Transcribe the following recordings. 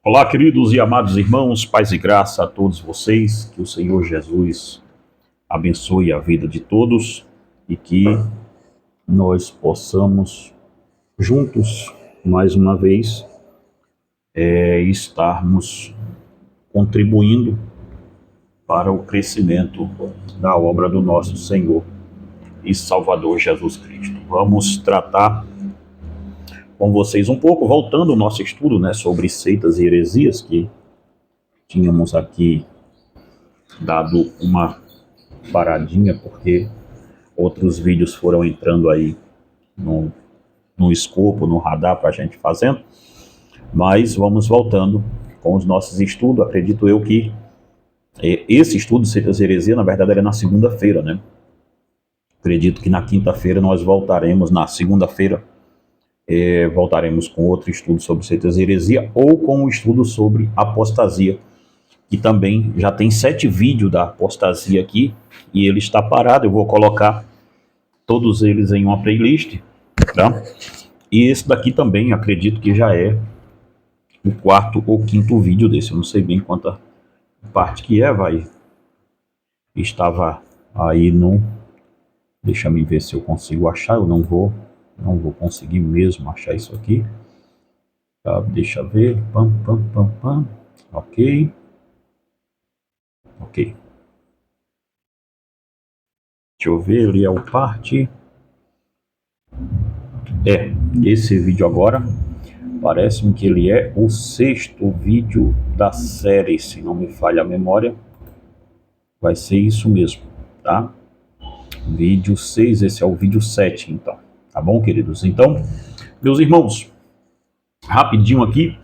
Olá, queridos e amados irmãos, paz e graça a todos vocês, que o Senhor Jesus abençoe a vida de todos e que nós possamos juntos, mais uma vez, estarmos contribuindo para o crescimento da obra do nosso Senhor e Salvador Jesus Cristo. Vamos tratar com vocês um pouco, voltando ao nosso estudo, sobre seitas e heresias, que tínhamos aqui dado uma paradinha, porque outros vídeos foram entrando aí no escopo, no radar para a gente fazendo, mas vamos voltando com os nossos estudos. Acredito eu que esse estudo de seitas e heresias, na verdade, era na segunda-feira, né? Acredito que na quinta-feira nós voltaremos, na segunda-feira, voltaremos com outro estudo sobre seitas e heresia, ou com um estudo sobre apostasia, que também já tem 7 vídeos da apostasia aqui, e ele está parado. Eu vou colocar todos eles em uma playlist, tá? E esse daqui também, acredito que já é o 4º ou 5º vídeo desse, eu não sei bem quanta parte que vai. Estava aí no... Deixa eu ver se eu consigo achar, eu não vou conseguir mesmo achar isso aqui. Tá, deixa eu ver, ok. Deixa eu ver, ele é o parte... esse vídeo agora, parece-me que ele é o 6º vídeo da série, se não me falha a memória. Vai ser isso mesmo, tá? Vídeo 6, esse é o vídeo 7, então. Tá bom, queridos? Então, meus irmãos, rapidinho aqui,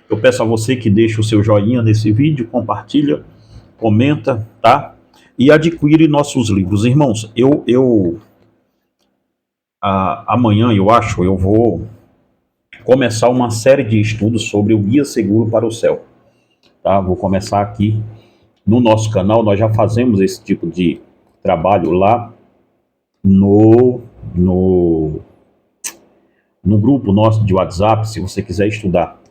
eu peço a você que deixe o seu joinha nesse vídeo, compartilha, comenta, tá? E adquire nossos livros. Irmãos, amanhã, eu vou começar uma série de estudos sobre o Guia Seguro para o Céu, tá? Vou começar aqui no nosso canal. Nós já fazemos esse tipo de trabalho lá no grupo nosso de WhatsApp. Se você quiser estudar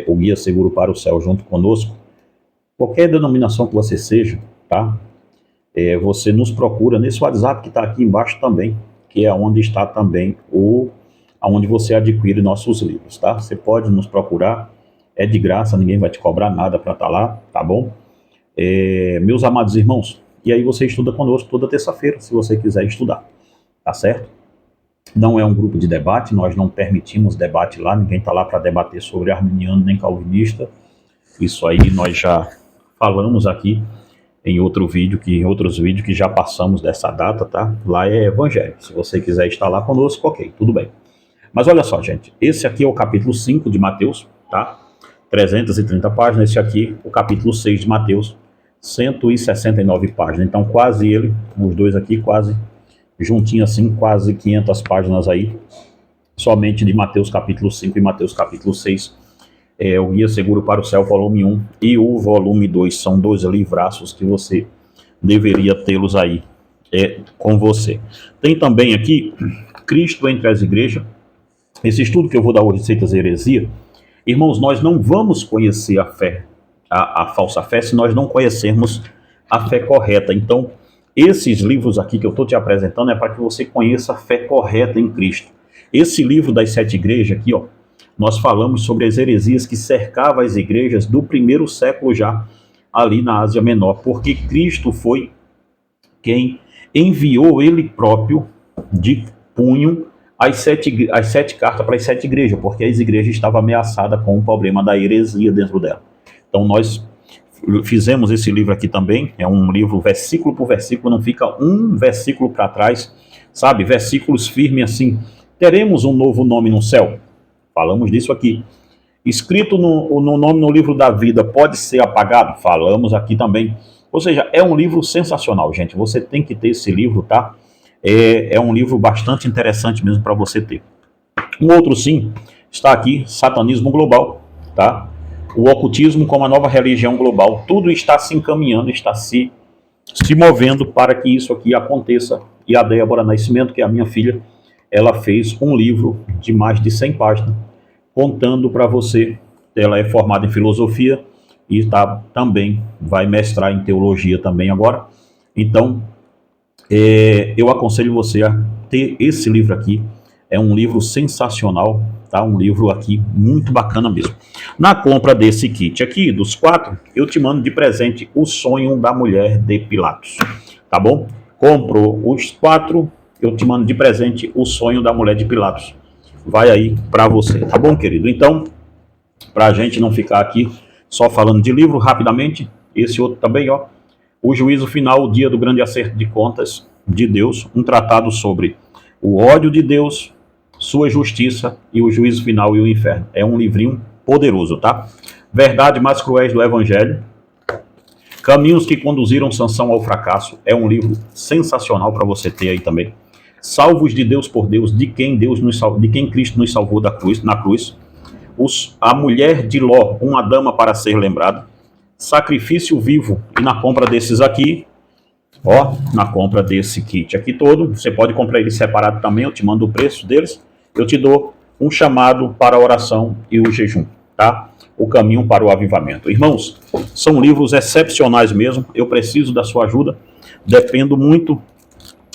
o Guia Seguro para o Céu junto conosco, qualquer denominação que você seja, tá? Você nos procura nesse WhatsApp que está aqui embaixo também, que é onde está também onde você adquire nossos livros, tá? Você pode nos procurar, é de graça, ninguém vai te cobrar nada para estar lá, tá bom? Meus amados irmãos, e aí você estuda conosco toda terça-feira, se você quiser estudar, tá certo? Não é um grupo de debate, nós não permitimos debate lá, ninguém está lá para debater sobre arminiano nem calvinista. Isso aí nós já falamos aqui em outros vídeos que já passamos dessa data, tá? Lá é evangelho. Se você quiser estar lá conosco, ok, tudo bem. Mas olha só, gente, esse aqui é o capítulo 5 de Mateus, tá? 330 páginas, esse aqui, o capítulo 6 de Mateus, 169 páginas. Então, quase os dois aqui, quase juntinho assim, quase 500 páginas aí, somente de Mateus capítulo 5 e Mateus capítulo 6. O Guia Seguro para o Céu, volume 1 e o volume 2, são 2 livraços que você deveria tê-los aí com você. Tem também aqui Cristo entre as Igrejas, esse estudo que eu vou dar hoje, seitas e heresia. Irmãos, nós não vamos conhecer a fé, a falsa fé, se nós não conhecermos a fé correta. Então, esses livros aqui que eu estou te apresentando é para que você conheça a fé correta em Cristo. Esse livro das 7 igrejas aqui, ó, nós falamos sobre as heresias que cercavam as igrejas do 1º século já, ali na Ásia Menor, porque Cristo foi quem enviou ele próprio de punho as 7 cartas para as 7 igrejas, porque as igrejas estavam ameaçadas com o problema da heresia dentro dela. Então nós fizemos esse livro aqui também, é um livro versículo por versículo, não fica um versículo para trás, sabe? Versículos firmes assim. Teremos um novo nome no céu? Falamos disso aqui. Escrito no nome no livro da vida, pode ser apagado? Falamos aqui também. Ou seja, é um livro sensacional, gente. Você tem que ter esse livro, tá? É um livro bastante interessante mesmo para você ter. Um outro sim, está aqui, Satanismo Global, tá? O ocultismo como a nova religião global. Tudo está se encaminhando, está se movendo para que isso aqui aconteça. E a Débora Nascimento, que é a minha filha, ela fez um livro de mais de 100 páginas, contando para você ela é formada em filosofia e também vai mestrar em teologia também agora. Então, eu aconselho você a ter esse livro aqui. É um livro sensacional, tá? Um livro aqui muito bacana mesmo. Na compra desse kit aqui, dos 4, eu te mando de presente O Sonho da Mulher de Pilatos, tá bom? Comprou os 4, eu te mando de presente O Sonho da Mulher de Pilatos. Vai aí para você, tá bom, querido? Então, para a gente não ficar aqui só falando de livro, rapidamente, esse outro também, ó. O Juízo Final, o Dia do Grande Acerto de Contas de Deus, um tratado sobre o ódio de Deus, sua justiça e o juízo final e o inferno. É um livrinho poderoso, tá? Verdade mais cruéis do Evangelho. Caminhos que conduziram Sansão ao fracasso. É um livro sensacional para você ter aí também. Salvos de Deus por Deus, de quem Cristo nos salvou na cruz. A Mulher de Ló, uma dama para ser lembrada. Sacrifício vivo. E na compra desses aqui, ó, na compra desse kit aqui todo, você pode comprar ele separado também, eu te mando o preço deles. Eu te dou um chamado para a oração e o jejum, tá? O caminho para o avivamento. Irmãos, são livros excepcionais mesmo, eu preciso da sua ajuda, dependo muito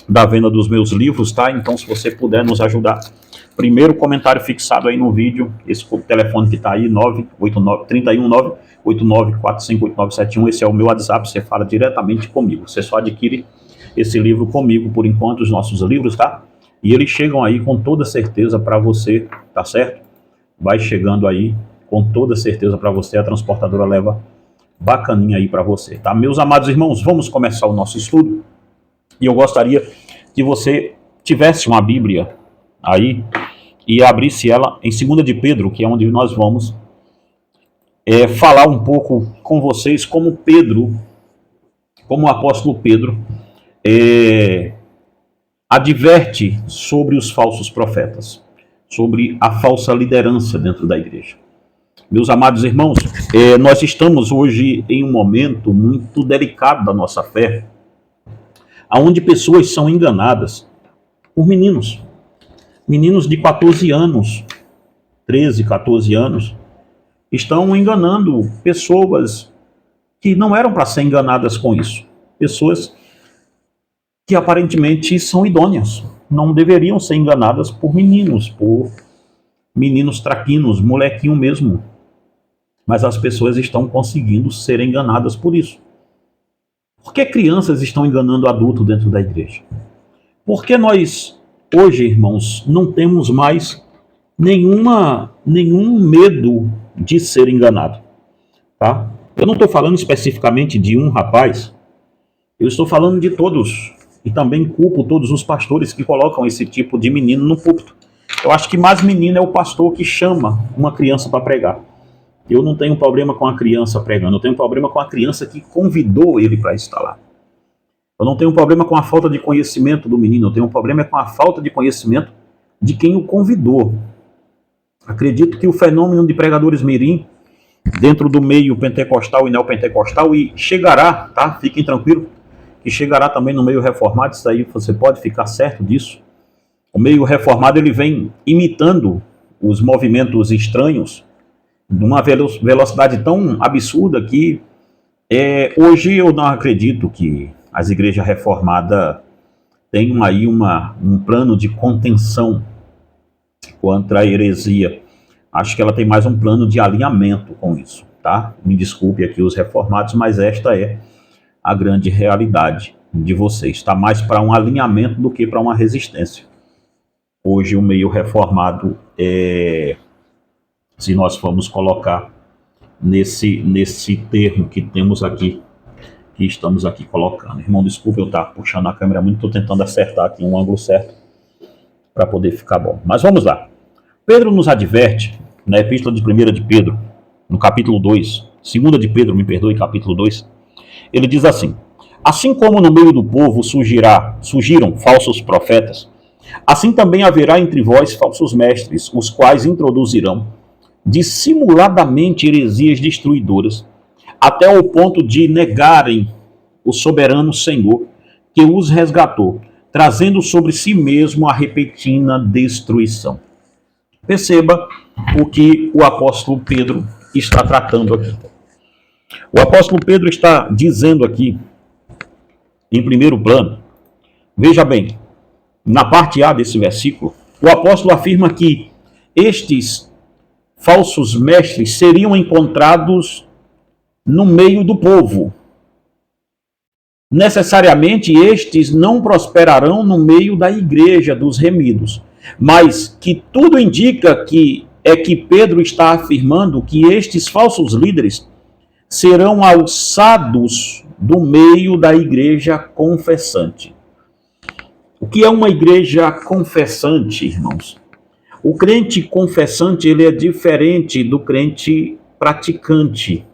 da venda dos meus livros, tá? Então, se você puder nos ajudar, primeiro comentário fixado aí no vídeo, esse telefone que tá aí, 319-89458971, esse é o meu WhatsApp, você fala diretamente comigo, você só adquire esse livro comigo, por enquanto, os nossos livros, tá? E eles chegam aí com toda certeza para você, tá certo? Vai chegando aí com toda certeza para você, a transportadora leva bacaninha aí para você, tá? Meus amados irmãos, vamos começar o nosso estudo. E eu gostaria que você tivesse uma Bíblia aí e abrisse ela em 2 de Pedro, que é onde nós vamos falar um pouco com vocês como o apóstolo Pedro adverte sobre os falsos profetas, sobre a falsa liderança dentro da igreja. Meus amados irmãos, nós estamos hoje em um momento muito delicado da nossa fé, onde pessoas são enganadas por meninos de 14 anos, 13, 14 anos, estão enganando pessoas que não eram para ser enganadas com isso, pessoas que aparentemente são idôneas, não deveriam ser enganadas por meninos traquinos, molequinho mesmo, mas as pessoas estão conseguindo ser enganadas por isso. Por que crianças estão enganando adultos dentro da igreja? Porque nós, hoje, irmãos, não temos mais nenhum medo de ser enganado, tá? Eu não estou falando especificamente de um rapaz, eu estou falando de todos, e também culpo todos os pastores que colocam esse tipo de menino no púlpito. Eu acho que mais menino é o pastor que chama uma criança para pregar. Eu não tenho problema com a criança pregando, eu tenho problema com a criança que convidou ele para estar lá. Eu não tenho problema com a falta de conhecimento do menino, eu tenho problema com a falta de conhecimento de quem o convidou. Acredito que o fenômeno de pregadores mirim, dentro do meio pentecostal e neopentecostal, e chegará, tá? Fiquem tranquilos, que chegará também no meio reformado, isso aí você pode ficar certo disso. O meio reformado, ele vem imitando os movimentos estranhos, numa velocidade tão absurda que hoje eu não acredito que as igrejas reformadas tenham aí um plano de contenção contra a heresia. Acho que ela tem mais um plano de alinhamento com isso, tá? Me desculpe aqui os reformados, mas esta é a grande realidade de vocês. Está mais para um alinhamento do que para uma resistência. Hoje o meio reformado se nós formos colocar nesse termo que temos aqui, que estamos aqui colocando. Irmão, desculpa eu estar puxando a câmera muito, estou tentando acertar aqui um ângulo certo para poder ficar bom. Mas vamos lá. Pedro nos adverte, na epístola de 1 de Pedro, no capítulo 2, 2 de Pedro, me perdoe, capítulo 2, ele diz assim: assim como no meio do povo surgiram falsos profetas, assim também haverá entre vós falsos mestres, os quais introduzirão dissimuladamente heresias destruidoras, até ao ponto de negarem o soberano Senhor que os resgatou, trazendo sobre si mesmo a repentina destruição. Perceba o que o apóstolo Pedro está tratando aqui. O apóstolo Pedro está dizendo aqui, em primeiro plano, veja bem, na parte A desse versículo, o apóstolo afirma que estes falsos mestres seriam encontrados no meio do povo. Necessariamente estes não prosperarão no meio da igreja dos remidos, mas que tudo indica que Pedro está afirmando que estes falsos líderes serão alçados do meio da igreja confessante. O que é uma igreja confessante, irmãos? O crente confessante, ele é diferente do crente praticante.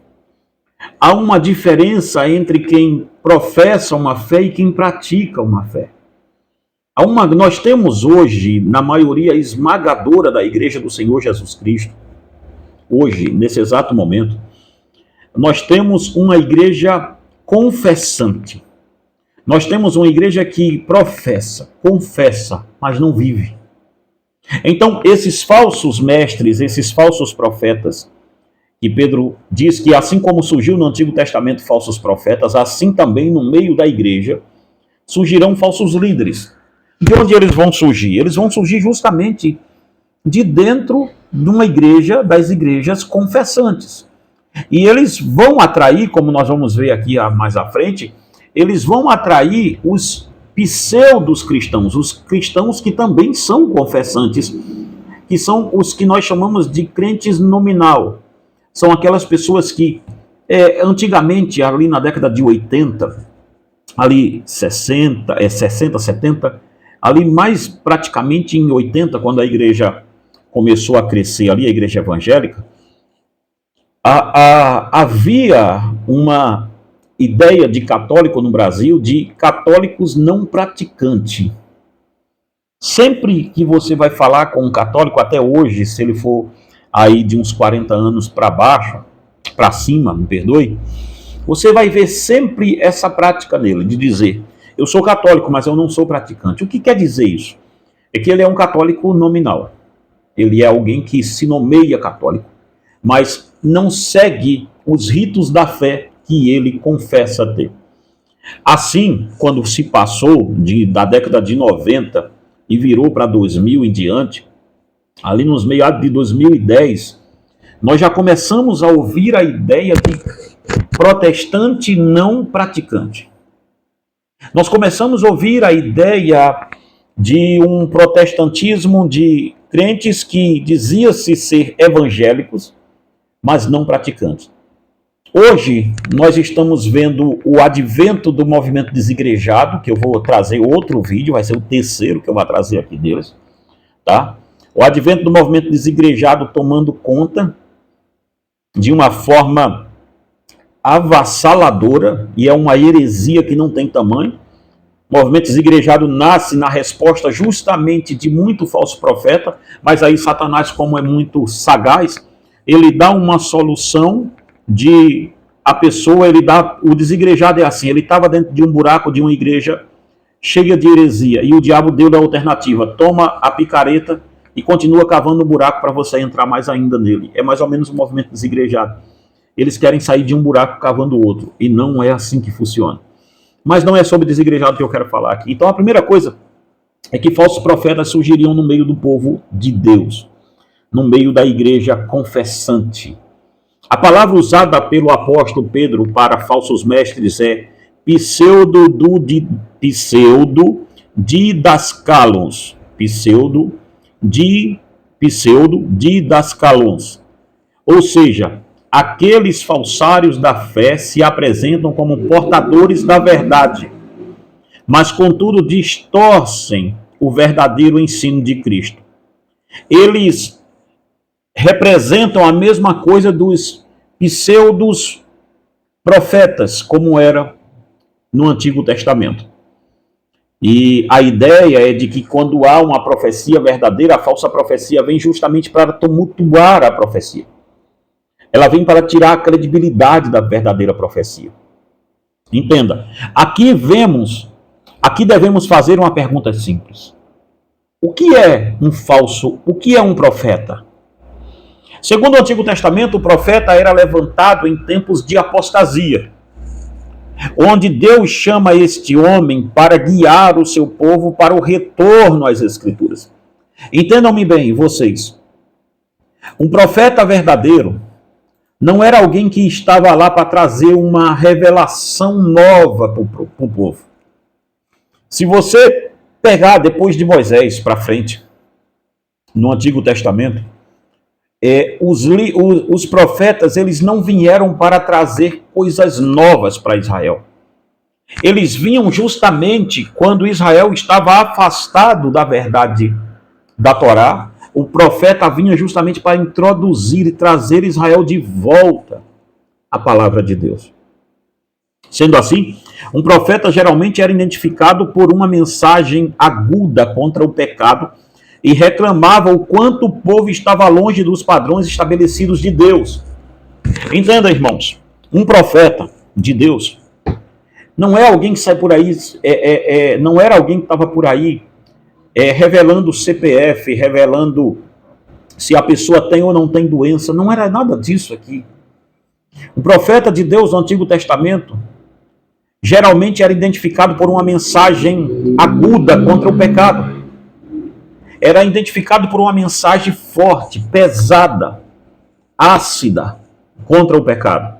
Há uma diferença entre quem professa uma fé e quem pratica uma fé. Nós temos hoje, na maioria esmagadora da igreja do Senhor Jesus Cristo, hoje, nesse exato momento, nós temos uma igreja confessante. Nós temos uma igreja que professa, confessa, mas não vive. Então, esses falsos mestres, esses falsos profetas, que Pedro diz que assim como surgiu no Antigo Testamento falsos profetas, assim também no meio da igreja surgirão falsos líderes. De onde eles vão surgir? Eles vão surgir justamente de dentro de uma igreja, das igrejas confessantes. E eles vão atrair, como nós vamos ver aqui mais à frente, eles vão atrair os pseudos cristãos, os cristãos que também são confessantes, que são os que nós chamamos de crentes nominal. São aquelas pessoas que, antigamente, ali na década de 80, ali 60, 70, ali mais praticamente em 80, quando a igreja começou a crescer ali, a igreja evangélica, havia uma ideia de católico no Brasil, de católicos não praticantes. Sempre que você vai falar com um católico, até hoje, se ele for aí de uns 40 anos para baixo, para cima, me perdoe, você vai ver sempre essa prática nele, de dizer, eu sou católico, mas eu não sou praticante. O que quer dizer isso? É que ele é um católico nominal. Ele é alguém que se nomeia católico, mas não segue os ritos da fé que ele confessa ter. Assim, quando se passou da década de 90 e virou para 2000 em diante, ali nos meados de 2010, nós já começamos a ouvir a ideia de protestante não praticante. Nós começamos a ouvir a ideia de um protestantismo de crentes que dizia-se ser evangélicos, mas não praticantes. Hoje, nós estamos vendo o advento do movimento desigrejado, que eu vou trazer outro vídeo, vai ser o terceiro que eu vou trazer aqui deles, tá? O advento do movimento desigrejado tomando conta de uma forma avassaladora, e é uma heresia que não tem tamanho. O movimento desigrejado nasce na resposta justamente de muito falso profeta, mas aí Satanás, como é muito sagaz, ele dá uma solução de a pessoa, o desigrejado é assim, ele estava dentro de um buraco de uma igreja cheia de heresia, e o diabo deu a alternativa, toma a picareta e continua cavando um buraco para você entrar mais ainda nele. É mais ou menos o movimento desigrejado. Eles querem sair de um buraco cavando outro, e não é assim que funciona. Mas não é sobre desigrejado que eu quero falar aqui. Então a primeira coisa é que falsos profetas surgiriam no meio do povo de Deus, no meio da igreja confessante. A palavra usada pelo apóstolo Pedro para falsos mestres é pseudo-didascalons. Pseudo-didascalons. Ou seja, aqueles falsários da fé se apresentam como portadores da verdade, mas contudo distorcem o verdadeiro ensino de Cristo. Eles representam a mesma coisa dos pseudos profetas, como era no Antigo Testamento. E a ideia é de que quando há uma profecia verdadeira, a falsa profecia vem justamente para tumultuar a profecia. Ela vem para tirar a credibilidade da verdadeira profecia. Entenda, aqui devemos fazer uma pergunta simples. O que é um falso? O que é um profeta? Segundo o Antigo Testamento, o profeta era levantado em tempos de apostasia, onde Deus chama este homem para guiar o seu povo para o retorno às Escrituras. Entendam-me bem, vocês. Um profeta verdadeiro não era alguém que estava lá para trazer uma revelação nova para o povo. Se você pegar depois de Moisés para frente, no Antigo Testamento, os profetas, eles não vieram para trazer coisas novas para Israel. Eles vinham justamente quando Israel estava afastado da verdade da Torá. O profeta vinha justamente para introduzir e trazer Israel de volta à palavra de Deus. Sendo assim, um profeta geralmente era identificado por uma mensagem aguda contra o pecado e reclamava o quanto o povo estava longe dos padrões estabelecidos de Deus. Entenda, irmãos, um profeta de Deus não é alguém que sai por aí, não era alguém que estava por aí revelando o CPF, revelando se a pessoa tem ou não tem doença. Não era nada disso aqui. Um profeta de Deus no Antigo Testamento geralmente era identificado por uma mensagem aguda contra o pecado. Era identificado por uma mensagem forte, pesada, ácida contra o pecado.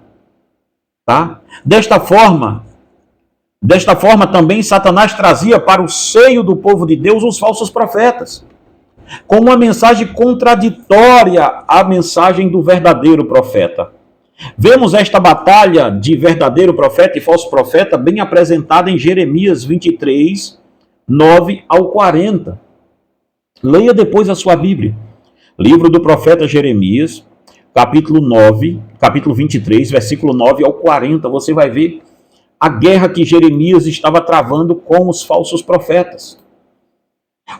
Tá? Desta forma também Satanás trazia para o seio do povo de Deus os falsos profetas, com uma mensagem contraditória à mensagem do verdadeiro profeta. Vemos esta batalha de verdadeiro profeta e falso profeta bem apresentada em Jeremias 23, 9 ao 40. Leia depois a sua Bíblia. Livro do profeta Jeremias, capítulo 23, versículo 9 ao 40. Você vai ver a guerra que Jeremias estava travando com os falsos profetas.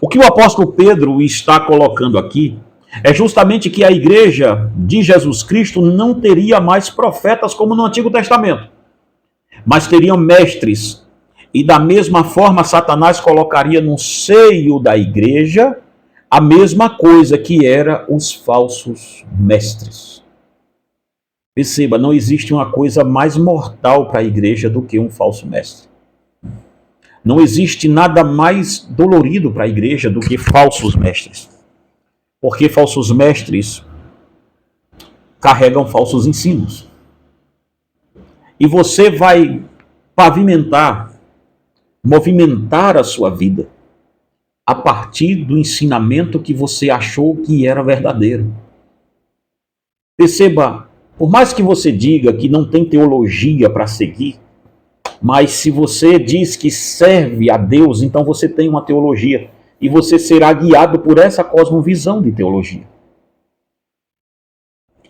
O que o apóstolo Pedro está colocando aqui é justamente que a igreja de Jesus Cristo não teria mais profetas como no Antigo Testamento, mas teriam mestres. E da mesma forma, Satanás colocaria no seio da igreja a mesma coisa que era os falsos mestres. Perceba, não existe uma coisa mais mortal para a igreja do que um falso mestre. Não existe nada mais dolorido para a igreja do que falsos mestres. Porque falsos mestres carregam falsos ensinos. E você vai movimentar a sua vida a partir do ensinamento que você achou que era verdadeiro. Perceba, por mais que você diga que não tem teologia para seguir, mas se você diz que serve a Deus, então você tem uma teologia e você será guiado por essa cosmovisão de teologia.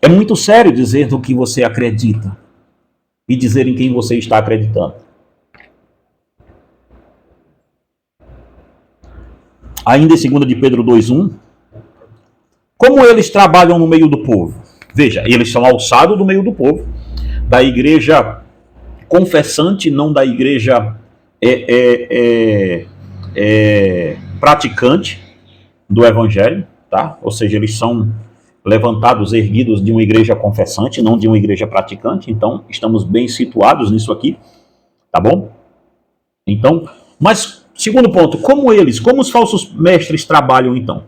É muito sério dizer no que você acredita e dizer em quem você está acreditando. Ainda em 2 de Pedro 2:1, como eles trabalham no meio do povo? Veja, eles são alçados do meio do povo, da igreja confessante, não da igreja praticante do evangelho, tá? Ou seja, eles são levantados, erguidos de uma igreja confessante, não de uma igreja praticante. Então, estamos bem situados nisso aqui, tá bom? Então, mas, segundo ponto, como os falsos mestres trabalham então?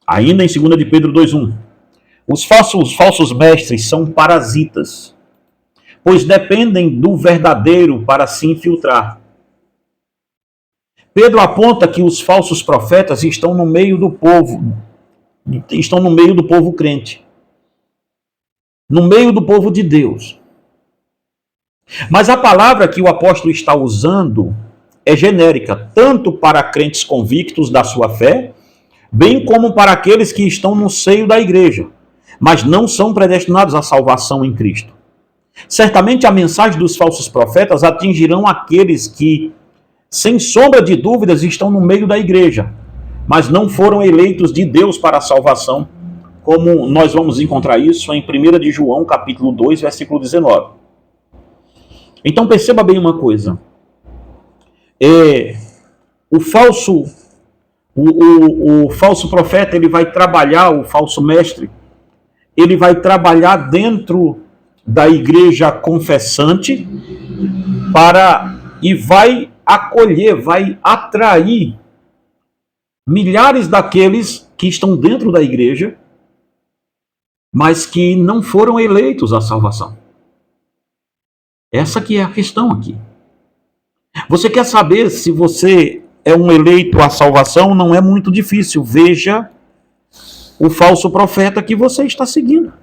Ainda em 2 de Pedro 2:1, os falsos mestres são parasitas, pois dependem do verdadeiro para se infiltrar. Pedro aponta que os falsos profetas estão no meio do povo crente, no meio do povo de Deus. Mas a palavra que o apóstolo está usando é genérica, tanto para crentes convictos da sua fé, bem como para aqueles que estão no seio da igreja, mas não são predestinados à salvação em Cristo. Certamente a mensagem dos falsos profetas atingirão aqueles que, sem sombra de dúvidas, estão no meio da igreja, mas não foram eleitos de Deus para a salvação, como nós vamos encontrar isso em 1 de João, capítulo 2, versículo 19. Então perceba bem uma coisa. O falso profeta, ele vai trabalhar, o falso mestre, ele vai trabalhar dentro da igreja confessante e vai acolher, vai atrair milhares daqueles que estão dentro da igreja, mas que não foram eleitos à salvação. Essa que é a questão aqui. Você quer saber se você é um eleito à salvação? Não é muito difícil. Veja o falso profeta que você está seguindo.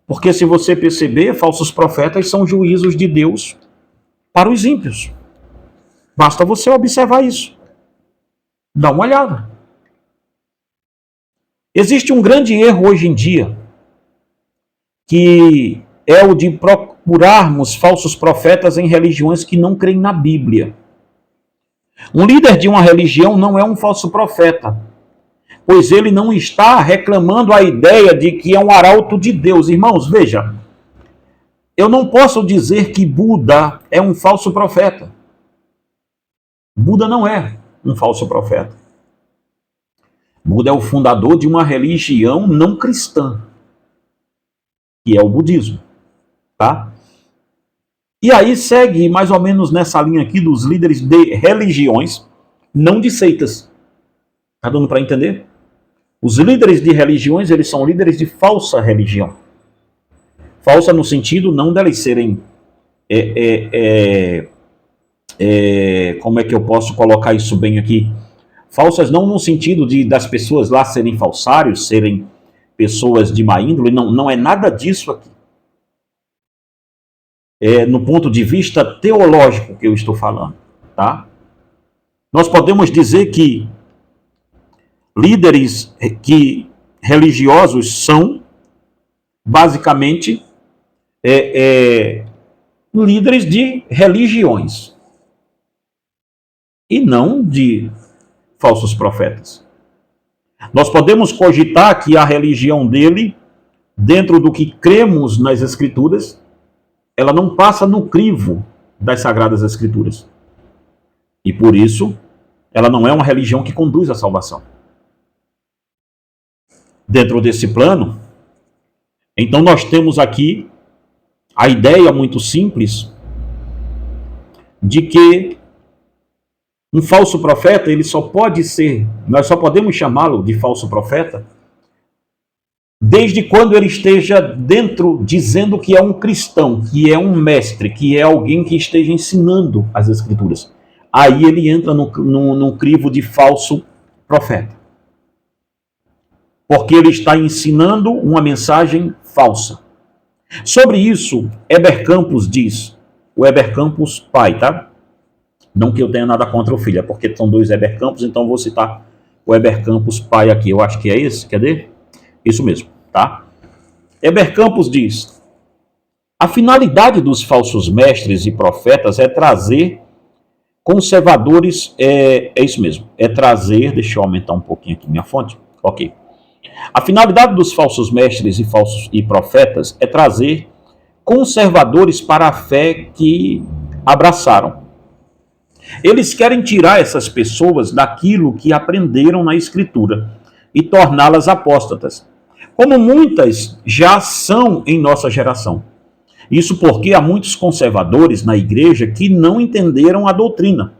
Porque se você perceber, falsos profetas são juízos de Deus para os ímpios. Basta você observar isso. Dá uma olhada. Existe um grande erro hoje em dia, que é o de procurarmos falsos profetas em religiões que não creem na Bíblia. Um líder de uma religião não é um falso profeta, pois ele não está reclamando a ideia de que é um arauto de Deus. Irmãos, veja, eu não posso dizer que Buda é um falso profeta. Buda não é um falso profeta. Buda é o fundador de uma religião não cristã, que é o budismo, tá? E aí segue mais ou menos nessa linha aqui dos líderes de religiões, não de seitas. Tá dando para entender? Os líderes de religiões, eles são líderes de falsa religião. Falsa no sentido não deles serem... como é que eu posso colocar isso bem aqui? Falsas não no sentido das pessoas lá serem falsários, serem pessoas de má índole, não é nada disso aqui. É no ponto de vista teológico que eu estou falando, tá? Nós podemos dizer que líderes religiosos são, basicamente, líderes de religiões e não de falsos profetas. Nós podemos cogitar que a religião dele, dentro do que cremos nas Escrituras, ela não passa no crivo das Sagradas Escrituras. E por isso, ela não é uma religião que conduz à salvação. Dentro desse plano, então nós temos aqui a ideia muito simples de que um falso profeta, ele só pode ser, nós só podemos chamá-lo de falso profeta desde quando ele esteja dentro, dizendo que é um cristão, que é um mestre, que é alguém que esteja ensinando as Escrituras. Aí ele entra no crivo de falso profeta. Porque ele está ensinando uma mensagem falsa. Sobre isso, Heber Campos diz, o Heber Campos pai, tá? Não que eu tenha nada contra o filho, é porque são dois Heber Campos, então vou citar o Heber Campos pai aqui. Eu acho que é esse, cadê? Isso mesmo, tá? Heber Campos diz: a finalidade dos falsos mestres e profetas é trazer conservadores, é isso mesmo, é trazer, deixa eu aumentar um pouquinho aqui minha fonte, ok. A finalidade dos falsos mestres e profetas é trazer conservadores para a fé que abraçaram. Eles querem tirar essas pessoas daquilo que aprenderam na Escritura e torná-las apóstatas, como muitas já são em nossa geração. Isso porque há muitos conservadores na igreja que não entenderam a doutrina.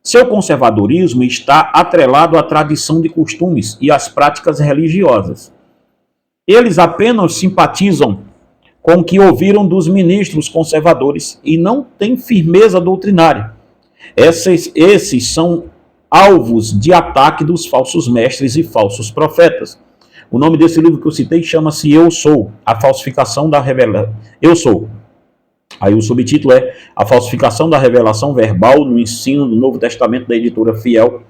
Seu conservadorismo está atrelado à tradição de costumes e às práticas religiosas. Eles apenas simpatizam com o que ouviram dos ministros conservadores e não têm firmeza doutrinária. Esses são alvos de ataque dos falsos mestres e falsos profetas. O nome desse livro que eu citei chama-se Eu Sou, a falsificação da revelação. Eu Sou. Aí o subtítulo é A Falsificação da Revelação Verbal no Ensino do Novo Testamento, da editora Fiel,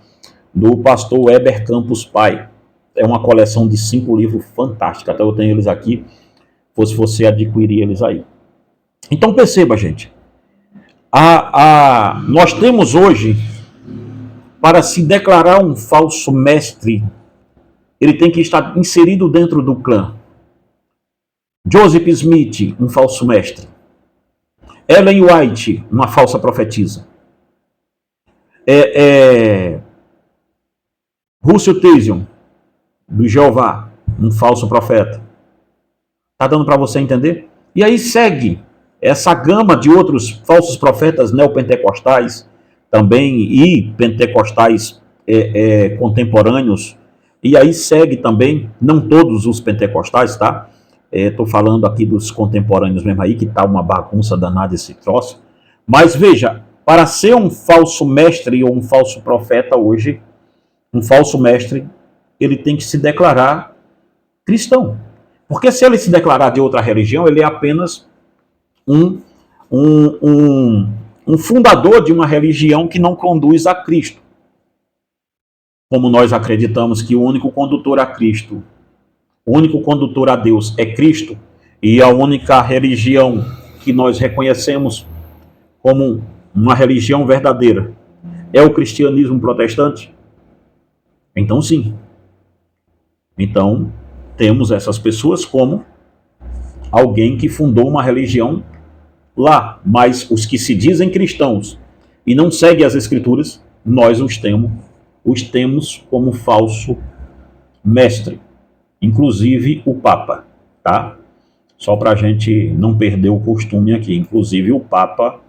do pastor Heber Campos pai. É uma coleção de 5 livros fantástica, até eu tenho eles aqui, fosse você adquirir eles aí. Então perceba, gente, nós temos hoje, para se declarar um falso mestre, ele tem que estar inserido dentro do clã. Joseph Smith, um falso mestre. Ellen White, uma falsa profetisa. Russell Tazion, do Jeová. um falso profeta. Está dando para você entender? E aí segue essa gama de outros falsos profetas neopentecostais também e pentecostais contemporâneos. E aí segue também, não todos os pentecostais, tá? Estou falando aqui dos contemporâneos mesmo aí, que tá uma bagunça danada esse troço. Mas veja, para ser um falso mestre ou um falso profeta hoje, um falso mestre, ele tem que se declarar cristão. Porque se ele se declarar de outra religião, ele é apenas um fundador de uma religião que não conduz a Cristo. Como nós acreditamos que o único condutor a Cristo, o único condutor a Deus é Cristo, e a única religião que nós reconhecemos como uma religião verdadeira é o cristianismo protestante, então sim. Então, temos essas pessoas como alguém que fundou uma religião lá, mas os que se dizem cristãos e não seguem as escrituras, nós os temos como falso mestre, inclusive o Papa, tá? Só para a gente não perder o costume aqui, inclusive o Papa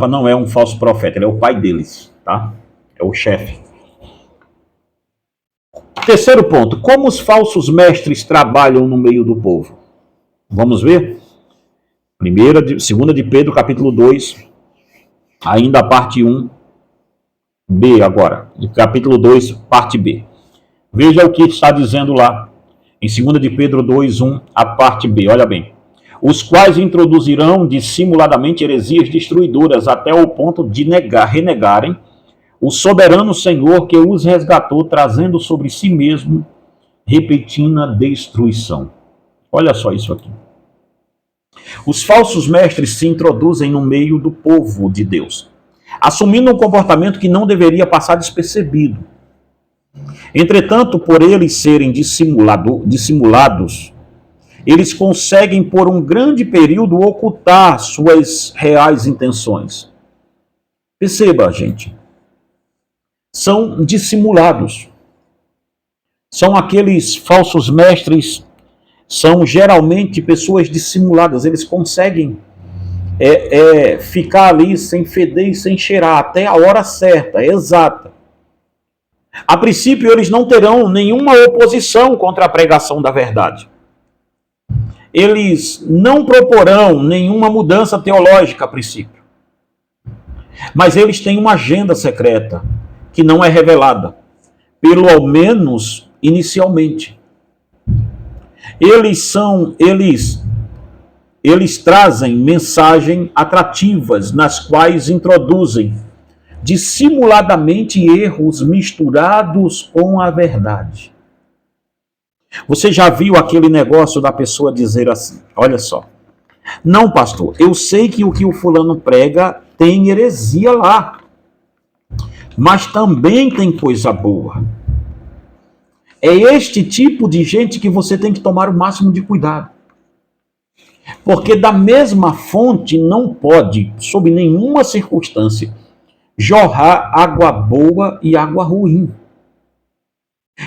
não é um falso profeta, ele é o pai deles, tá? É o chefe. Terceiro ponto, como os falsos mestres trabalham no meio do povo? Vamos ver? Segunda de Pedro, capítulo 2, ainda a parte 1b agora, capítulo 2, parte B. Veja o que está dizendo lá, em 2 de Pedro 2, 1, a parte B, olha bem. Os quais introduzirão dissimuladamente heresias destruidoras até o ponto de renegarem o soberano Senhor que os resgatou, trazendo sobre si mesmo repentina destruição. Olha só isso aqui. Os falsos mestres se introduzem no meio do povo de Deus, assumindo um comportamento que não deveria passar despercebido. Entretanto, por eles serem dissimulados, eles conseguem por um grande período ocultar suas reais intenções. Perceba, gente. São dissimulados. São aqueles falsos mestres, são geralmente pessoas dissimuladas. Eles conseguem ficar ali sem feder e sem cheirar até a hora certa, exata. A princípio, eles não terão nenhuma oposição contra a pregação da verdade. Eles não proporão nenhuma mudança teológica a princípio. Mas eles têm uma agenda secreta que não é revelada, pelo menos inicialmente. Eles trazem mensagens atrativas nas quais introduzem dissimuladamente erros misturados com a verdade. Você já viu aquele negócio da pessoa dizer assim, olha só, não pastor, eu sei que o fulano prega tem heresia lá, mas também tem coisa boa. É este tipo de gente que você tem que tomar o máximo de cuidado. Porque da mesma fonte não pode, sob nenhuma circunstância, jorrar água boa e água ruim.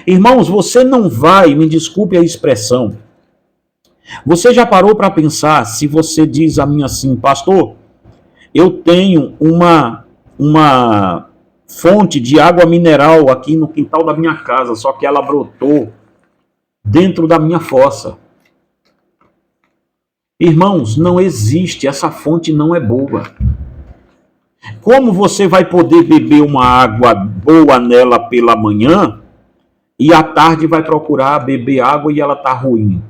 Irmãos, você não vai, me desculpe a expressão, você já parou para pensar se você diz a mim assim, pastor, eu tenho uma fonte de água mineral aqui no quintal da minha casa, só que ela brotou dentro da minha fossa. Irmãos, não existe, essa fonte não é boa. Como você vai poder beber uma água boa nela pela manhã e à tarde vai procurar beber água e ela está ruim?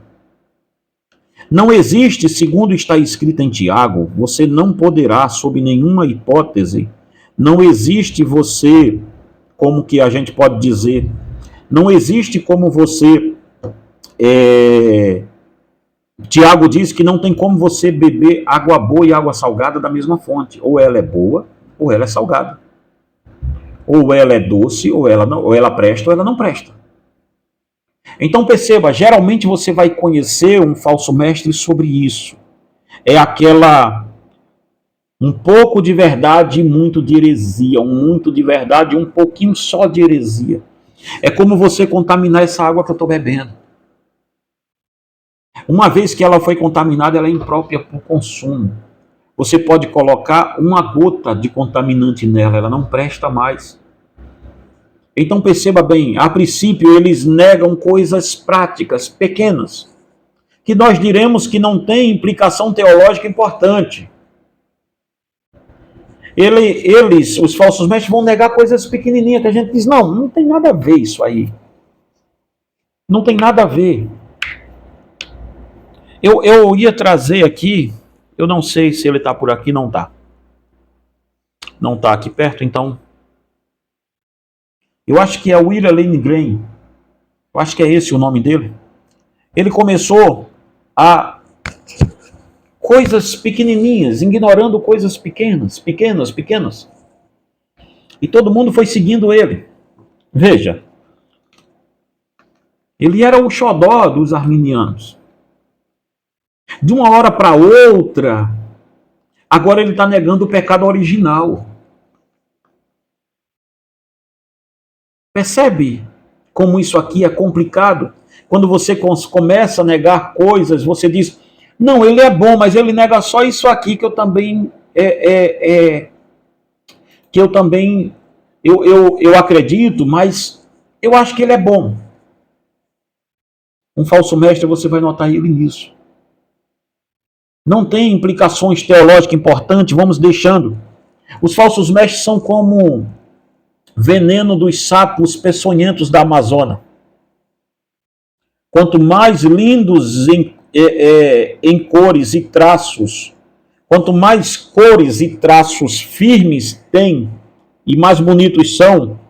Não existe, segundo está escrito em Tiago, você não poderá, sob nenhuma hipótese, não existe você, como que a gente pode dizer, não existe como você, Tiago diz que não tem como você beber água boa e água salgada da mesma fonte, ou ela é boa, ou ela é salgada, ou ela é doce, ou ela presta, ou ela não presta. Então perceba, geralmente você vai conhecer um falso mestre sobre isso. É aquela um pouco de verdade e muito de heresia, muito de verdade e um pouquinho só de heresia. É como você contaminar essa água que eu estou bebendo. Uma vez que ela foi contaminada, ela é imprópria para o consumo. Você pode colocar uma gota de contaminante nela, ela não presta mais. Então perceba bem, a princípio eles negam coisas práticas, pequenas, que nós diremos que não tem implicação teológica importante. Os falsos mestres, vão negar coisas pequenininhas, que a gente diz, não tem nada a ver isso aí. Não tem nada a ver. Eu ia trazer aqui, eu não sei se ele está por aqui, não está. Não está aqui perto, então. Eu acho que é o William Lane Graham. Eu acho que é esse o nome dele. Ele começou a coisas pequenininhas, ignorando coisas pequenas. E todo mundo foi seguindo ele. Veja, ele era o xodó dos arminianos. De uma hora para outra, agora ele está negando o pecado original. Percebe como isso aqui é complicado? Quando você começa a negar coisas, você diz, não, ele é bom, mas ele nega só isso aqui que eu também eu acredito, mas eu acho que ele é bom. Um falso mestre, você vai notar ele nisso. Não tem implicações teológicas importantes, vamos deixando. Os falsos mestres são como veneno dos sapos peçonhentos da Amazônia. Quanto mais lindos em cores e traços, quanto mais cores e traços firmes tem e mais bonitos são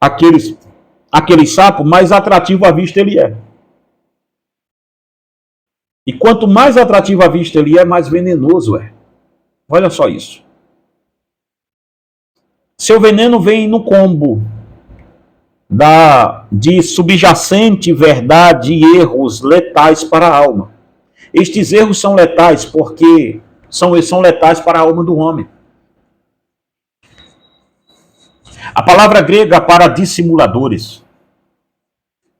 aquele sapo, mais atrativo à vista ele é. E quanto mais atrativo à vista ele é, mais venenoso é. Olha só isso. Seu veneno vem no combo de subjacente verdade e erros letais para a alma. Estes erros são letais porque são letais para a alma do homem. A palavra grega para dissimuladores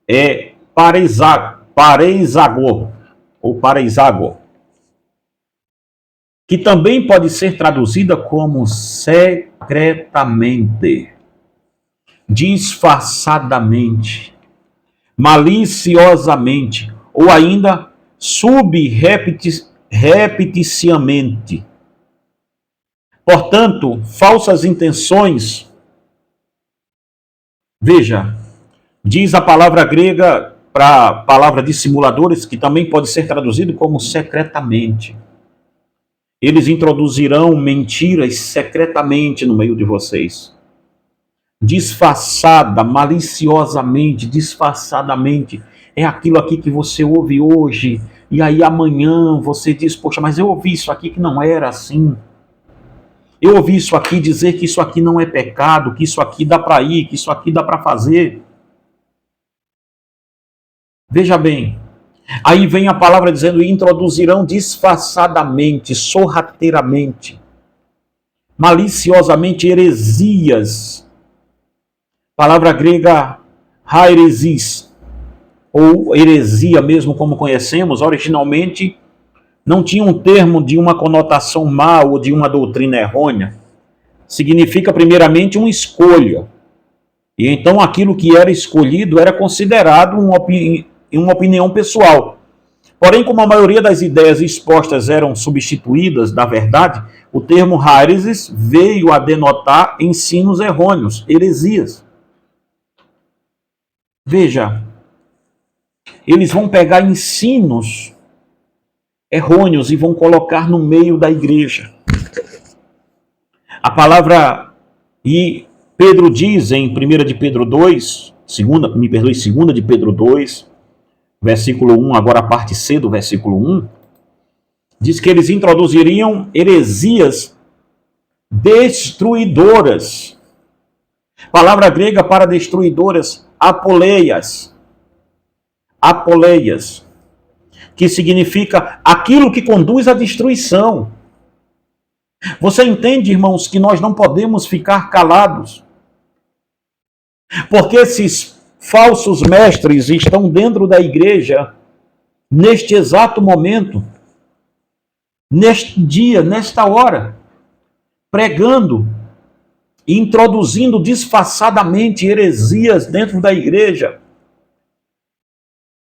é pareisago, ou pareisago, que também pode ser traduzida como secretamente, disfarçadamente, maliciosamente, ou ainda subrepticiamente. Portanto, falsas intenções. Veja, diz a palavra grega para a palavra dissimuladores, que também pode ser traduzido como secretamente. Eles introduzirão mentiras secretamente no meio de vocês. Disfarçada, maliciosamente, disfarçadamente. É aquilo aqui que você ouve hoje, e aí amanhã você diz, poxa, mas eu ouvi isso aqui que não era assim. Eu ouvi isso aqui dizer que isso aqui não é pecado, que isso aqui dá para ir, que isso aqui dá para fazer. Veja bem, aí vem a palavra dizendo, introduzirão disfarçadamente, sorrateiramente, maliciosamente heresias. Palavra grega, haeresis, ou heresia mesmo como conhecemos, originalmente não tinha um termo de uma conotação má ou de uma doutrina errônea. Significa primeiramente uma escolha. E então aquilo que era escolhido era considerado uma opinião pessoal. Porém, como a maioria das ideias expostas eram substituídas da verdade, o termo haeresis veio a denotar ensinos errôneos, heresias. Veja, eles vão pegar ensinos errôneos e vão colocar no meio da igreja. A palavra, e Pedro diz em 1 de Pedro 2, 2 de Pedro 2, versículo 1, agora a parte C do versículo 1, diz que eles introduziriam heresias destruidoras. Palavra grega para destruidoras, apoleias. Apoleias, que significa aquilo que conduz à destruição. Você entende, irmãos, que nós não podemos ficar calados? Porque esses falsos mestres estão dentro da igreja neste exato momento, neste dia, nesta hora, pregando, introduzindo disfarçadamente heresias dentro da igreja.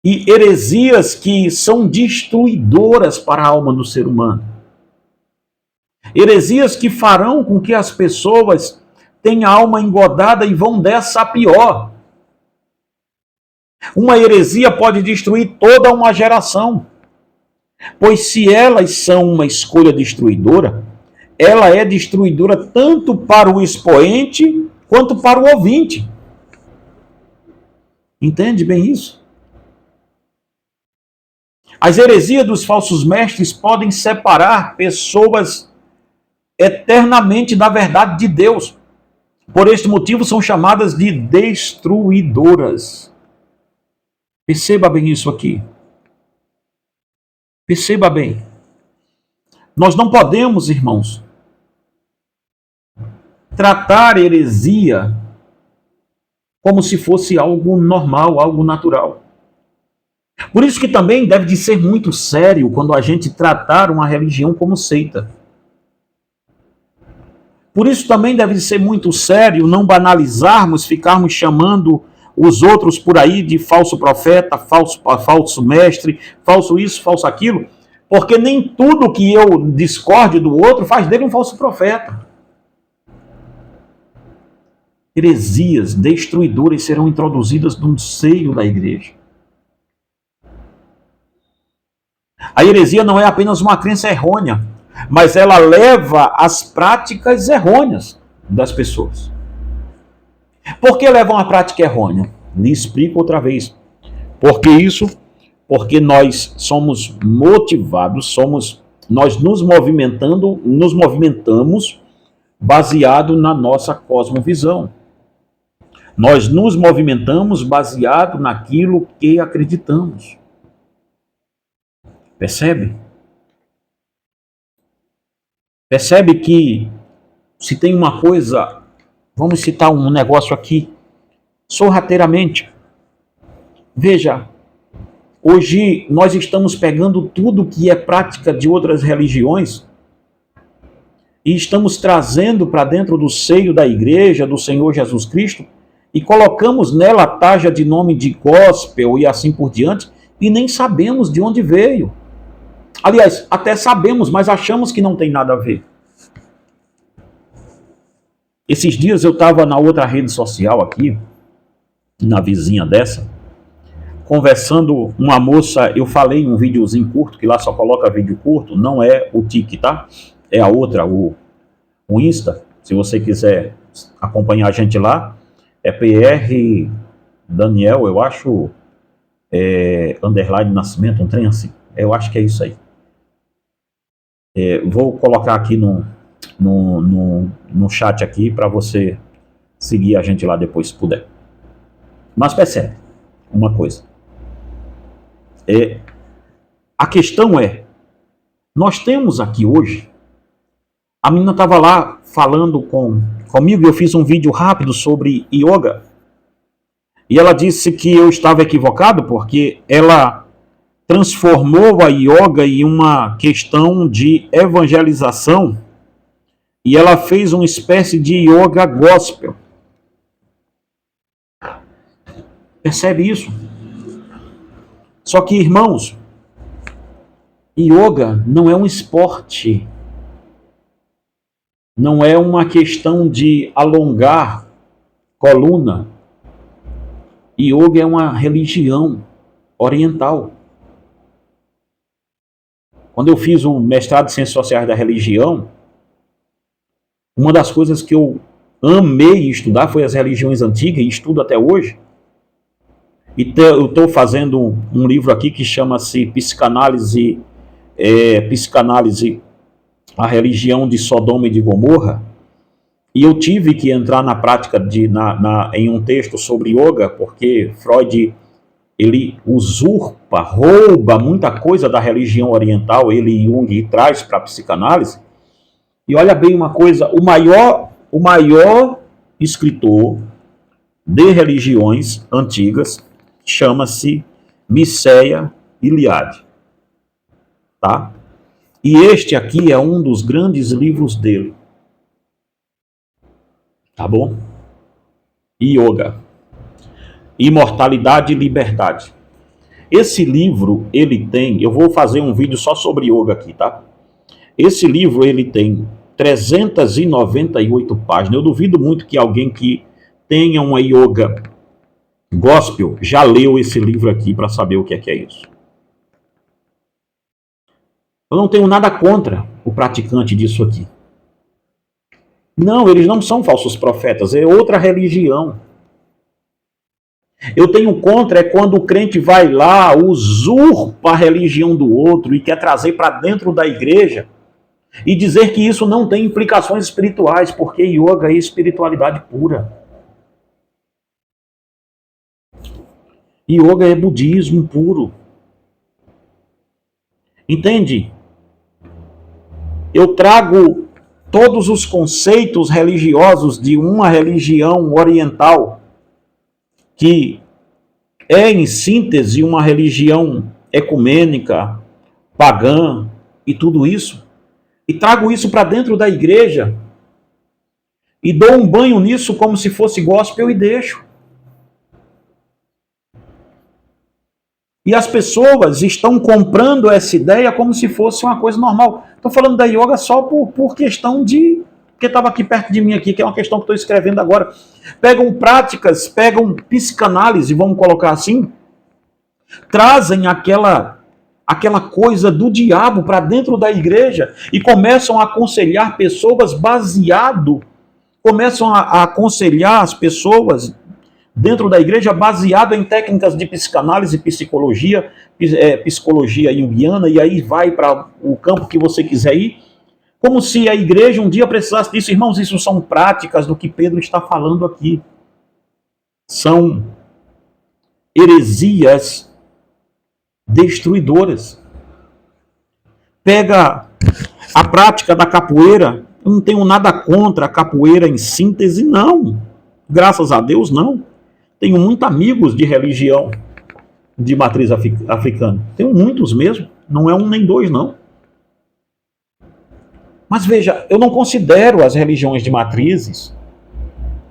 E heresias que são destruidoras para a alma do ser humano. Heresias que farão com que as pessoas tenham a alma engodada e vão dessa a pior. Uma heresia pode destruir toda uma geração. Pois se elas são uma escolha destruidora, ela é destruidora tanto para o expoente quanto para o ouvinte. Entende bem isso? As heresias dos falsos mestres podem separar pessoas eternamente da verdade de Deus. Por este motivo são chamadas de destruidoras. Perceba bem isso aqui. Perceba bem. Nós não podemos, irmãos, tratar heresia como se fosse algo normal, algo natural. Por isso que também deve de ser muito sério quando a gente tratar uma religião como seita. Por isso também deve de ser muito sério não banalizarmos, ficarmos chamando os outros por aí de falso profeta, falso mestre, falso isso, falso aquilo, porque nem tudo que eu discorde do outro faz dele um falso profeta. Heresias destruidoras serão introduzidas no seio da igreja. A heresia não é apenas uma crença errônea, mas ela leva às práticas errôneas das pessoas. Por que levam à prática errônea? Lhe explico outra vez. Por que isso? Porque nós somos motivados, nós nos movimentamos baseado na nossa cosmovisão. Nós nos movimentamos baseado naquilo que acreditamos. Percebe? Percebe que se tem uma coisa, vamos citar um negócio aqui, sorrateiramente. Veja, hoje nós estamos pegando tudo que é prática de outras religiões e estamos trazendo para dentro do seio da igreja do Senhor Jesus Cristo e colocamos nela a taxa de nome de gospel e assim por diante e nem sabemos de onde veio. Aliás, até sabemos, mas achamos que não tem nada a ver. Esses dias eu estava na outra rede social aqui, na vizinha dessa, conversando, uma moça, eu falei um videozinho curto, que lá só coloca vídeo curto, não é o Tik, tá? É a outra, o Insta, se você quiser acompanhar a gente lá, é PR Daniel, eu acho, underline Nascimento, um trem assim, eu acho que é isso aí. Vou colocar aqui no chat aqui para você seguir a gente lá depois, se puder. Mas percebe uma coisa. A questão é, nós temos aqui hoje, a menina estava lá falando comigo e eu fiz um vídeo rápido sobre yoga. E ela disse que eu estava equivocado porque ela transformou a yoga em uma questão de evangelização e ela fez uma espécie de yoga gospel. Percebe isso? Só que, irmãos, yoga não é um esporte. Não é uma questão de alongar coluna. Yoga é uma religião oriental. Quando eu fiz um mestrado em Ciências Sociais da Religião, uma das coisas que eu amei estudar foi as religiões antigas, e estudo até hoje. E eu estou fazendo um livro aqui que chama-se Psicanálise, a religião de Sodoma e de Gomorra. E eu tive que entrar na prática em um texto sobre yoga, porque Freud, ele usurpa, rouba muita coisa da religião oriental, ele e Jung traz para a psicanálise. E olha bem uma coisa, o maior escritor de religiões antigas chama-se Mircea Iliade, tá? E este aqui é um dos grandes livros dele, tá bom? Yoga, Imortalidade e Liberdade. Esse livro, ele tem, eu vou fazer um vídeo só sobre yoga aqui, tá? Esse livro, ele tem 398 páginas. Eu duvido muito que alguém que tenha uma yoga gospel já leu esse livro aqui para saber o que é isso. Eu não tenho nada contra o praticante disso aqui. Não, eles não são falsos profetas, é outra religião. Eu tenho contra é quando o crente vai lá, usurpa a religião do outro e quer trazer para dentro da igreja e dizer que isso não tem implicações espirituais, porque yoga é espiritualidade pura. Yoga é budismo puro. Entende? Eu trago todos os conceitos religiosos de uma religião oriental que é, em síntese, uma religião ecumênica, pagã e tudo isso, e trago isso para dentro da igreja e dou um banho nisso como se fosse gospel e deixo. E as pessoas estão comprando essa ideia como se fosse uma coisa normal. Estou falando da yoga só por questão de... Porque estava aqui perto de mim, aqui, que é uma questão que estou escrevendo agora. Pegam práticas, pegam psicanálise, vamos colocar assim, trazem aquela coisa do diabo para dentro da igreja e começam a aconselhar pessoas começam a aconselhar as pessoas dentro da igreja baseado em técnicas de psicanálise, psicologia junguiana, e aí vai para o campo que você quiser ir, como se a igreja um dia precisasse disso. Irmãos, isso são práticas do que Pedro está falando aqui. São heresias destruidoras. Pega a prática da capoeira, eu não tenho nada contra a capoeira em síntese, não. Graças a Deus, não. Tenho muitos amigos de religião de matriz africana. Tenho muitos mesmo. Não é um nem dois, não. Mas veja, eu não considero as religiões de matrizes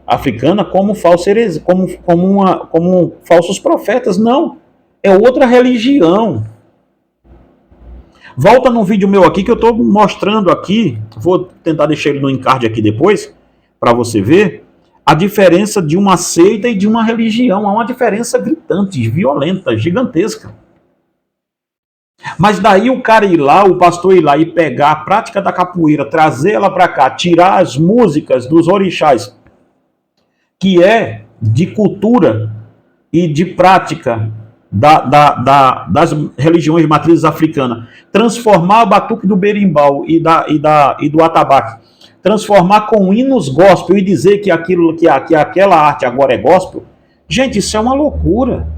africana como falsos como falsos profetas. Não. É outra religião. Volta num vídeo meu aqui que eu estou mostrando aqui. Vou tentar deixar ele no encarte aqui depois, para você ver a diferença de uma seita e de uma religião. Há uma diferença gritante, violenta, gigantesca. Mas daí o cara ir lá, o pastor ir lá e pegar a prática da capoeira, trazer ela para cá, tirar as músicas dos orixás, que é de cultura e de prática das religiões de matrizes africanas, transformar o batuque do berimbau e do atabaque, transformar com hinos gospel e dizer que aquela arte agora é gospel, gente, isso é uma loucura.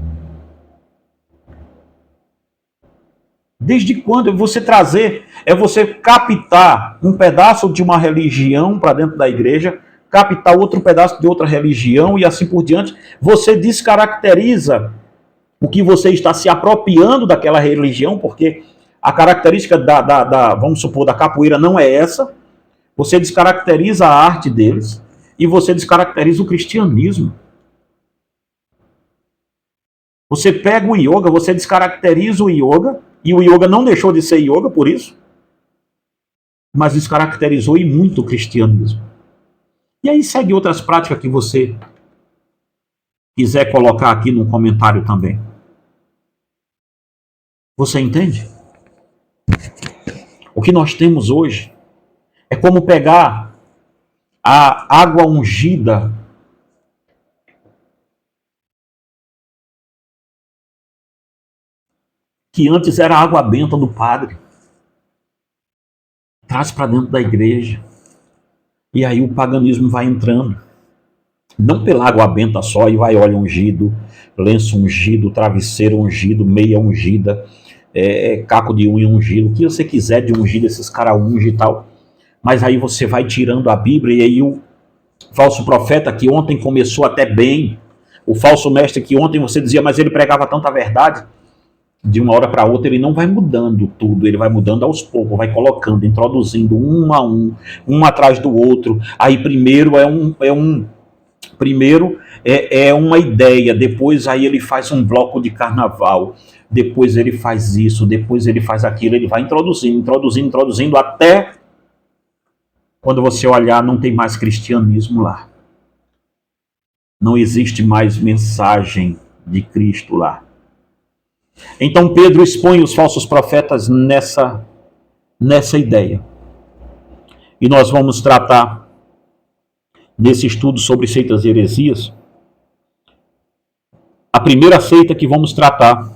Desde quando você trazer, você captar um pedaço de uma religião para dentro da igreja, captar outro pedaço de outra religião e assim por diante, você descaracteriza o que você está se apropriando daquela religião, porque a característica vamos supor, da capoeira não é essa. Você descaracteriza a arte deles e você descaracteriza o cristianismo. Você pega o yoga, você descaracteriza o yoga, e o yoga não deixou de ser yoga por isso, mas descaracterizou e muito o cristianismo. E aí segue outras práticas que você quiser colocar aqui no comentário também. Você entende? O que nós temos hoje é como pegar a água ungida que antes era a água benta do padre, traz para dentro da igreja. E aí o paganismo vai entrando. Não pela água benta só, e vai óleo ungido, lenço ungido, travesseiro ungido, meia ungida, caco de unha ungido, o que você quiser de ungido, esses caras ungem e tal. Mas aí você vai tirando a Bíblia, e aí o falso profeta que ontem começou até bem, o falso mestre que ontem você dizia, mas ele pregava tanta verdade, de uma hora para outra, ele não vai mudando tudo, ele vai mudando aos poucos, vai colocando, introduzindo um a um atrás do outro. Aí primeiro é uma ideia, depois aí ele faz um bloco de carnaval, depois ele faz isso, depois ele faz aquilo, ele vai introduzindo, até quando você olhar, não tem mais cristianismo lá. Não existe mais mensagem de Cristo lá. Então Pedro expõe os falsos profetas nessa ideia. E nós vamos tratar nesse estudo sobre seitas e heresias. A primeira seita que vamos tratar,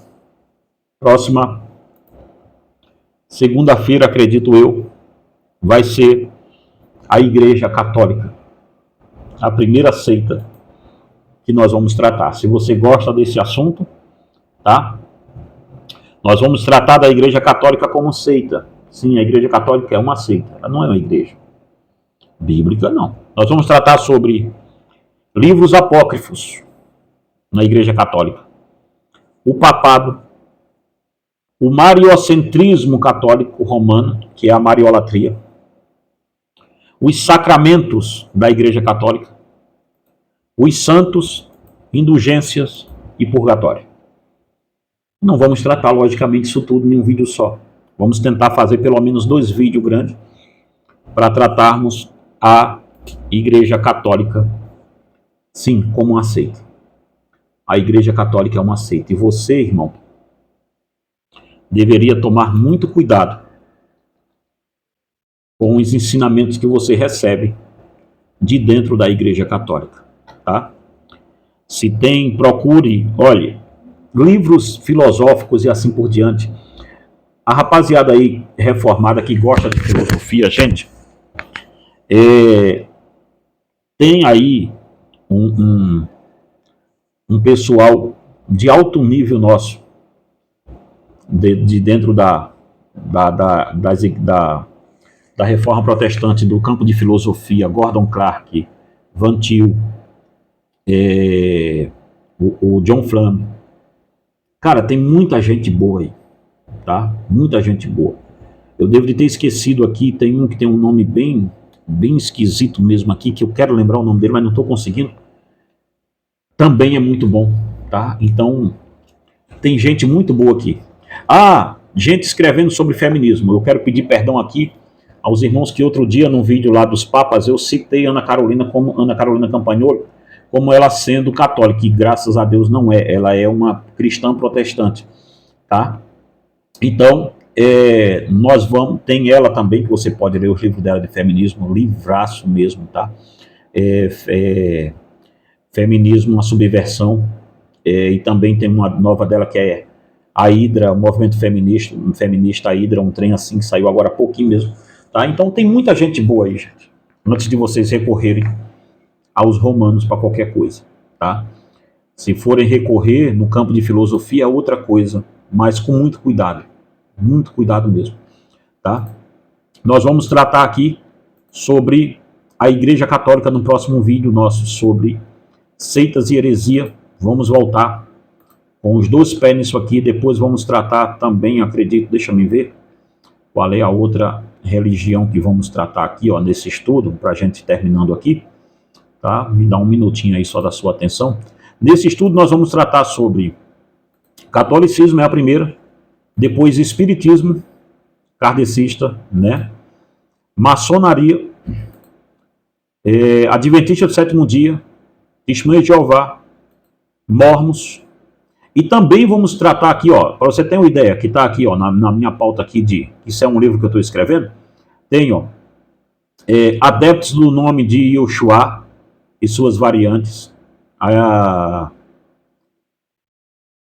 próxima segunda-feira, acredito eu, vai ser a Igreja Católica. A primeira seita que nós vamos tratar. Se você gosta desse assunto, tá? Nós vamos tratar da Igreja Católica como seita. Sim, a Igreja Católica é uma seita, ela não é uma igreja bíblica, não. Nós vamos tratar sobre livros apócrifos na Igreja Católica, o papado, o mariocentrismo católico romano, que é a mariolatria, os sacramentos da Igreja Católica, os santos, indulgências e purgatório. Não vamos tratar, logicamente, isso tudo em um vídeo só. Vamos tentar fazer pelo menos 2 vídeos grandes para tratarmos a Igreja Católica, sim, como uma seita. A Igreja Católica é uma seita. E você, irmão, deveria tomar muito cuidado com os ensinamentos que você recebe de dentro da Igreja Católica, tá? Se tem, procure, olhe, livros filosóficos e assim por diante. A rapaziada aí reformada que gosta de filosofia, gente, tem aí um pessoal de alto nível nosso, de dentro da reforma protestante, do campo de filosofia, Gordon Clark, Van Til, o John Flamme. Cara, tem muita gente boa aí, tá? Muita gente boa. Eu devo de ter esquecido aqui, tem um que tem um nome bem esquisito mesmo aqui, que eu quero lembrar o nome dele, mas não estou conseguindo. Também é muito bom, tá? Então, tem gente muito boa aqui. Ah, gente escrevendo sobre feminismo. Eu quero pedir perdão aqui aos irmãos que outro dia, num vídeo lá dos papas, eu citei Ana Carolina Campagnolo, como ela sendo católica, e graças a Deus não é, ela é uma cristã protestante, tá? Então, nós vamos, tem ela também, que você pode ler os livros dela de feminismo, livraço mesmo, tá? Feminismo, uma subversão, e também tem uma nova dela que é a Hidra, o movimento feminista, a Hidra, um trem assim que saiu agora há pouquinho mesmo, tá? Então tem muita gente boa aí, gente, antes de vocês recorrerem aos romanos para qualquer coisa, tá? Se forem recorrer no campo de filosofia é outra coisa, mas com muito cuidado mesmo, tá? Nós vamos tratar aqui sobre a Igreja Católica no próximo vídeo nosso, sobre seitas e heresia. Vamos voltar com os 2 pés nisso aqui, depois vamos tratar também, acredito, deixa me ver, qual é a outra religião que vamos tratar aqui, ó, nesse estudo, para a gente terminando aqui. Tá? Me dá um minutinho aí só da sua atenção. Nesse estudo nós vamos tratar sobre catolicismo, é a primeira, depois espiritismo, kardecista, né? Maçonaria, adventista do sétimo dia, testemunha de Jeová, mormons, e também vamos tratar aqui, ó, para você ter uma ideia, que está aqui, ó, na minha pauta aqui isso é um livro que eu estou escrevendo, tem, ó, adeptos do nome de Yeshua e suas variantes,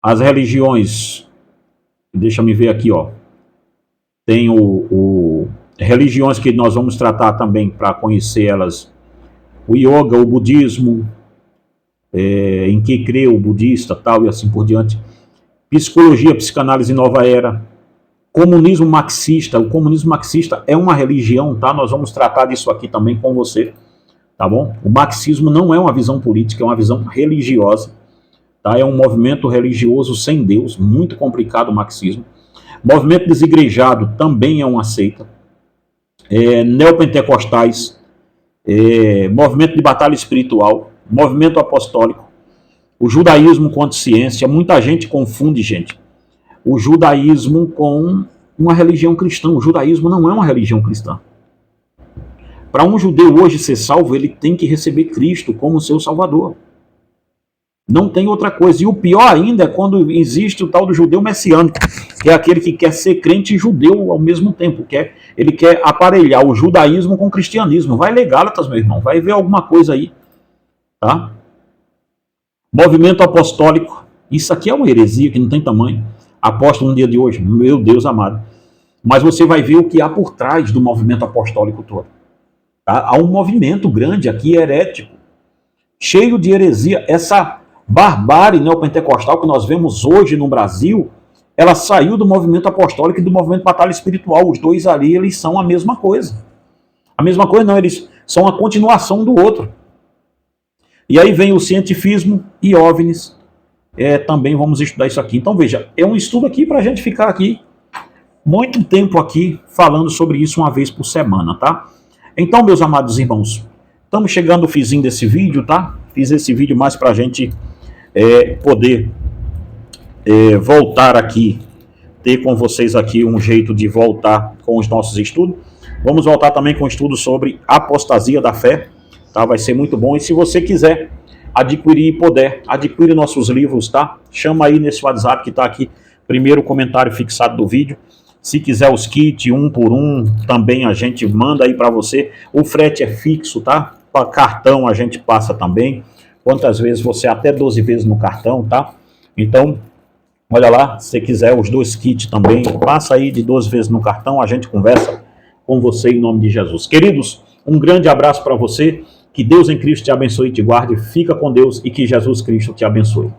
as religiões, deixa me ver aqui, ó, tem religiões que nós vamos tratar também para conhecer elas, o yoga, o budismo, em que crê o budista, tal, e assim por diante, psicologia, psicanálise nova era, comunismo marxista. O comunismo marxista é uma religião, tá? Nós vamos tratar disso aqui também com você, tá bom? O marxismo não é uma visão política, é uma visão religiosa, tá? É um movimento religioso sem Deus, muito complicado o marxismo. Movimento desigrejado também é uma seita. Neopentecostais, movimento de batalha espiritual, movimento apostólico, o judaísmo com a ciência. Muita gente confunde, gente, o judaísmo com uma religião cristã. O judaísmo não é uma religião cristã. Para um judeu hoje ser salvo, ele tem que receber Cristo como seu salvador. Não tem outra coisa. E o pior ainda é quando existe o tal do judeu messiânico, que é aquele que quer ser crente e judeu ao mesmo tempo. Ele quer aparelhar o judaísmo com o cristianismo. Vai ler Gálatas, meu irmão. Vai ver alguma coisa aí. Tá? Movimento apostólico. Isso aqui é uma heresia que não tem tamanho. Apóstolo no dia de hoje. Meu Deus amado. Mas você vai ver o que há por trás do movimento apostólico todo. Tá? Há um movimento grande aqui, herético, cheio de heresia. Essa barbárie neopentecostal que nós vemos hoje no Brasil, ela saiu do movimento apostólico e do movimento batalha espiritual. Os dois ali, eles são a mesma coisa. A mesma coisa não, eles são a continuação do outro. E aí vem o cientifismo e OVNIs. Também vamos estudar isso aqui. Então veja, é um estudo aqui para a gente ficar aqui muito tempo aqui falando sobre isso uma vez por semana, tá? Então, meus amados irmãos, estamos chegando ao finzinho desse vídeo, tá? Fiz esse vídeo mais para a gente poder voltar aqui, ter com vocês aqui um jeito de voltar com os nossos estudos. Vamos voltar também com o estudo sobre apostasia da fé, tá? Vai ser muito bom. E se você quiser adquirir e puder, adquire nossos livros, tá? Chama aí nesse WhatsApp que está aqui, primeiro comentário fixado do vídeo. Se quiser os kits, 1 por 1, também a gente manda aí para você. O frete é fixo, tá? Para cartão a gente passa também. Quantas vezes você, até 12 vezes no cartão, tá? Então, olha lá, se quiser os 2 kits também, passa aí de 12 vezes no cartão, a gente conversa com você em nome de Jesus. Queridos, um grande abraço para você, que Deus em Cristo te abençoe e te guarde, fica com Deus e que Jesus Cristo te abençoe.